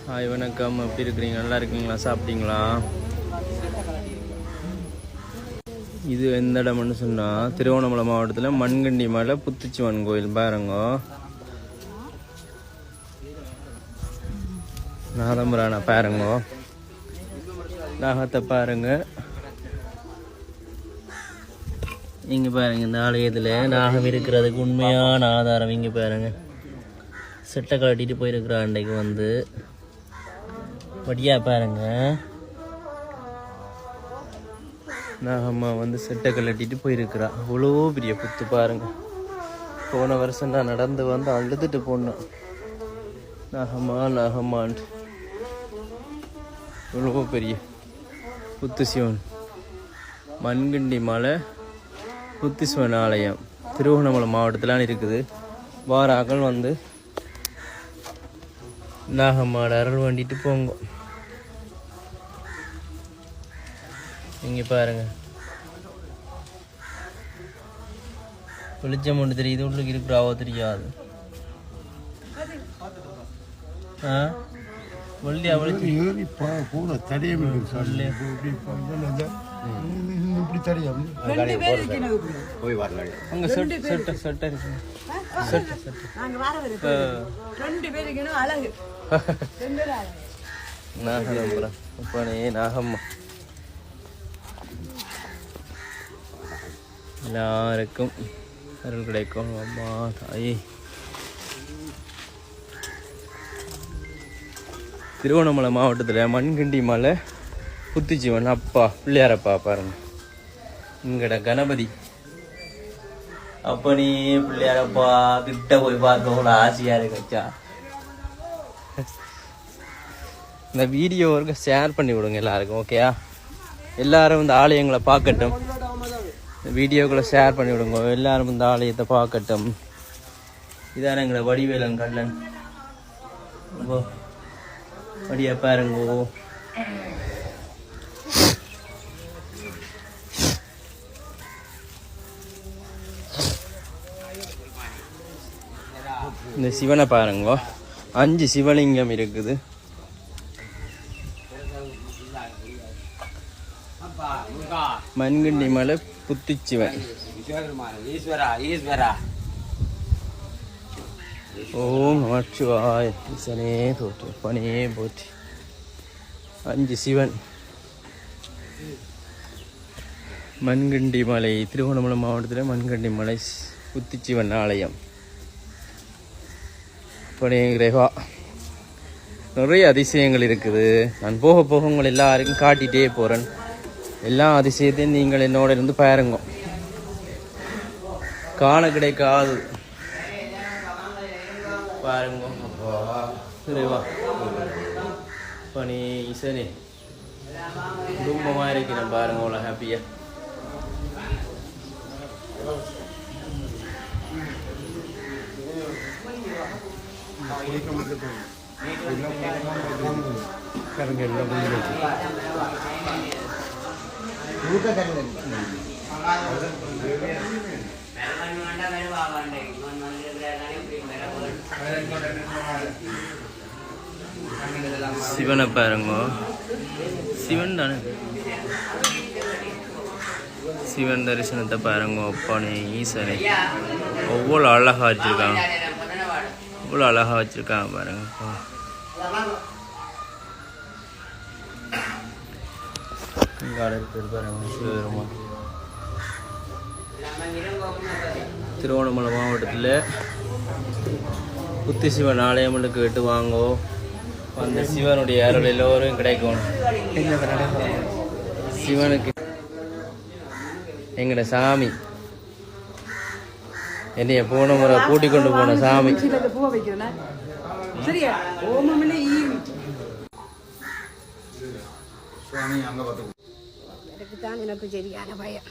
Hi வணக்கம், எப்படி இருக்கிறீங்க? நல்லா இருக்கீங்களா? சாப்பிட்டீங்களா? இது எந்த இடம்னு சொன்னால் திருவண்ணாமலை மாவட்டத்தில் மண்கண்டி மலை புத்துச்சிவன் கோயில் பாருங்க. நாதம்பரான பாருங்க, நாகத்தை பாருங்க. இங்கே பாருங்க, இந்த ஆலயத்தில் நாகம் இருக்கிறதுக்கு உண்மையான ஆதாரம் இங்கே பாருங்க. செட்டை கட்டிட்டு போயிருக்கிற அன்றைக்கு வந்து வடியா பாருங்க, நாகம்மா வந்து செட்டை கட்டிட்டு போயிருக்கிறா. அவ்வளோ பெரிய புத்து பாருங்க. போன வருஷம் நான் நடந்து வந்து அழுதுட்டு போனேன், நாகம்மா நாகம்மான்ட்டு. இவ்வளோ பெரிய புத்து சிவன், மண்கண்டி மலை புத்திஸ்வன் ஆலயம் திருவண்ணாமலை மாவட்டத்திலான இருக்குது. வாராக்கள் வந்து நாகம்மாட அருள் வேண்டிட்டு போங்க. இங்கே பாருங்க, வெளிச்சம் ஒன்று தெரியுது, உள்ளுக்கு இருக்கிறாவோ தெரியாது. வெள்ளியா நாகம்பரம் அப்பனே நாகம்மா எல்லாருக்கும் அருள் கிடைக்கும். அம்மா தாயே, திருவண்ணாமலை மாவட்டத்தில் மண்கண்டி மலை புத்திச்சிவன் அப்பா பிள்ளையாரப்பா பாருங்க. இங்கட கணபதி அப்பனே பிள்ளையாரப்பா கிட்ட போய் பார்க்க கூட ஆசையா இருக்கச்சா. இந்த வீடியோ வரைக்கும் ஷேர் பண்ணி விடுங்க எல்லாருக்கும், ஓகேயா? எல்லாரும் இந்த ஆலயங்களை பார்க்கட்டும், வீடியோக்களை ஷேர் பண்ணி விடுங்க. எல்லாரும் இந்த ஆலயத்தை பார்க்கட்டும். இதான எங்களை வடிவேலன் கண்ணன் வடியா பாருங்கோ. இந்த சிவனை பாருங்க, 5 சிவலிங்கம் இருக்குது. மண்கண்டி மலை புத்திச்சிவன். ஓம் நமச்சிவாய, ஈசனே போற்றி, பனே போற்றி. 5 சிவன். மண்கண்டி மலை திருவண்ணாமலை மாவட்டத்தில் மண்கண்டி மலை புத்திச்சிவன் ஆலயம். பனே கிரேவா, நிறைய அதிசயங்கள் இருக்குது. நான் போக போக உங்களை எல்லாருக்கும் காட்டிகிட்டே போகிறேன். எல்லா அதிசயத்தையும் நீங்கள் என்னோட இருந்து பாருங்க, காண கிடைக்காது பாருங்க. சரிவா பனி ஈசனே, குடும்பமாக இருக்கிறேன் பாருங்க, அவ்வளோ ஹாப்பியா. சிவனை பாருங்க, சிவன் தானே. சிவன் தரிசனத்தை பாருங்க. அப்பானே ஈசனே, அவ்வளோ அழகா வச்சிருக்காங்க, அவ்வளோ அழகா வச்சிருக்காங்க பாருங்க. திருவண்ணாமலை மாவட்டத்தில் புத்திசிவன் ஆலயம் கேட்டு வாங்கோ. அந்த சிவனுடைய அருள் எல்லோரும் கிடைக்கும். சிவனுக்கு எங்கட சாமி, என்னைய போன முறை கூட்டிக் கொண்டு போன சாமி. எனக்கு சரியான பயம்.